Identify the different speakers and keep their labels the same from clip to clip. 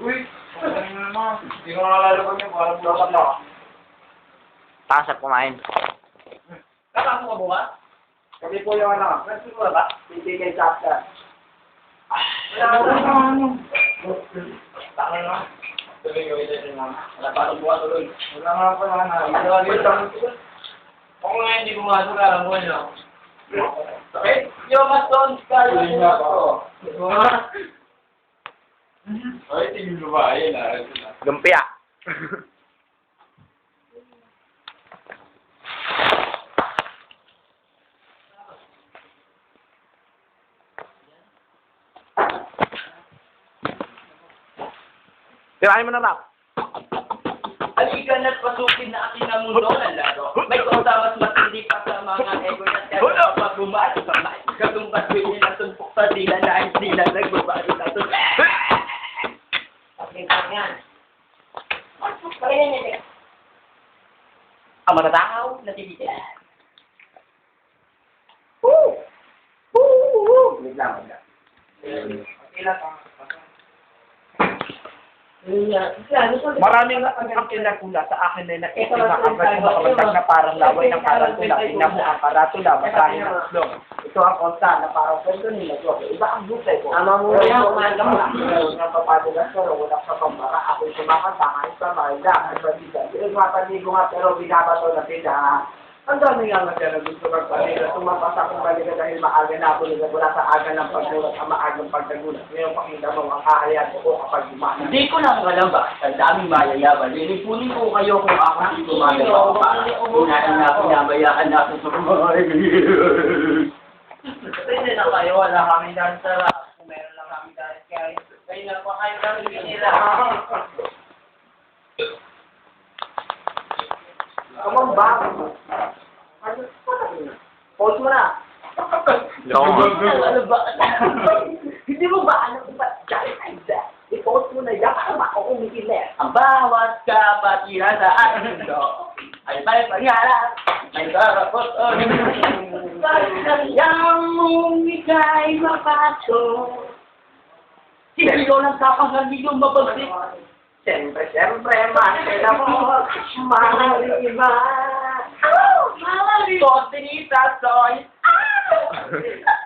Speaker 1: Uy! Ano naman? Hindi ko nakalalaban niya. Parang bulat na ako.
Speaker 2: Takasap kumain.
Speaker 1: Kakasok ka bukas? Kasi po yung ano. Nagsiguro ba? Hindi kay chapter. Taka na. Tuloy gawin din naman. Wala pa itong bukas tuloy. Wala nga pa na. Kung nga hindi pumasok, alam mo yun. Okay? Yo, Maston! Tuloy nga pa ako. Ay, tingin mo ba? Ayun na.
Speaker 2: Lumpia. Tirahin mo na rap.
Speaker 3: Halika na't pasukin na aking ang mundo ng laro. May kausamas matindi pa sa mga ego na kaya kapag bumati pa may kagumbat ko yun ang tumpok sa dila na hindi na nagbabali na ito. Okay, yan. Ang matatakaw na tibigyan. Woo! Woo! Woo! Wait lang, wait lang. Okay lang.
Speaker 2: Maraming ang kinakula sa akin na nakita na agad yung makamagtag na parang laway ng karantula. Tingnan mo ang karatula, masahin ng slong. Ito ang konta na parang kwento nila. Iba ang bukay ko.
Speaker 3: Ama mo yan,
Speaker 2: Alam mo, ang papadulas ko, wala sa pambara. Ako'y sumakanta, kahit sa mahila, kahit sa biga. Pinagmapanigo nga, pero binabato na sila. Ang dami nga nga na gusto kang paliga. Tumapasa akong baliga dahil maaga na ako nila. Wala sa aga ng paggulat, ang maagang pagdagulat. Ngayon pakita mo ang kahayaan ko kapag gumana.
Speaker 3: Hindi ko lang alam ba, sa daming mayayaman, lilipunin ko kayo kung ako hindi gumagawa para unahin na pinabayaan natin sa kumain.
Speaker 1: Hindi na kayo, wala kami dahil sa kung meron lang kami dahil kayo na pa kayo lang nila.
Speaker 2: Kamang bago mo. Pause mo na.
Speaker 3: Ano ba?
Speaker 2: Hindi mo ba alam kung ba't dahil ay dahil? I-pause mo na yan para ako umikilit.
Speaker 3: Ang bawat kapatira sa aking mundo ay may pangarap, may karapot o yang mong ika'y mapasok. Hindi ko lang kapag hindi yung mabagsik.
Speaker 2: Siyempre, mahal mo, mahal iba.
Speaker 3: Mahal ko, tinita, soy.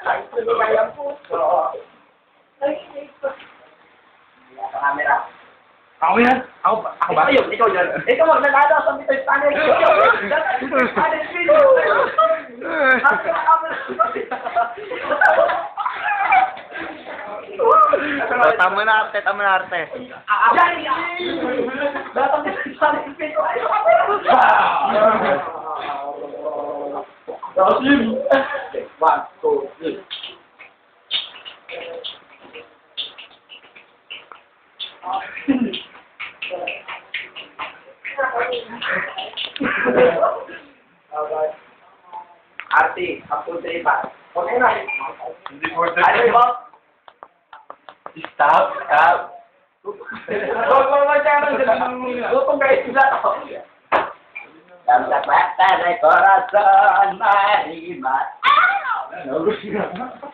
Speaker 2: Ay, tulungan ang puso. Camera.
Speaker 1: Ako yan? Ako ba?
Speaker 2: Ikaw yun. Ikaw magnanada sa Mr. Spanish. Spanish video.
Speaker 4: Tama na arte, tama na arte.
Speaker 2: Datang sa Spanish video. One, two, three. Arti, apun tripa. Okay na.
Speaker 1: Hindi po
Speaker 2: Ano mo?
Speaker 1: Stop, stop.
Speaker 2: Huwag mo masyadong gutong guys sila to.
Speaker 3: Sa kwenta de corazon, Marima.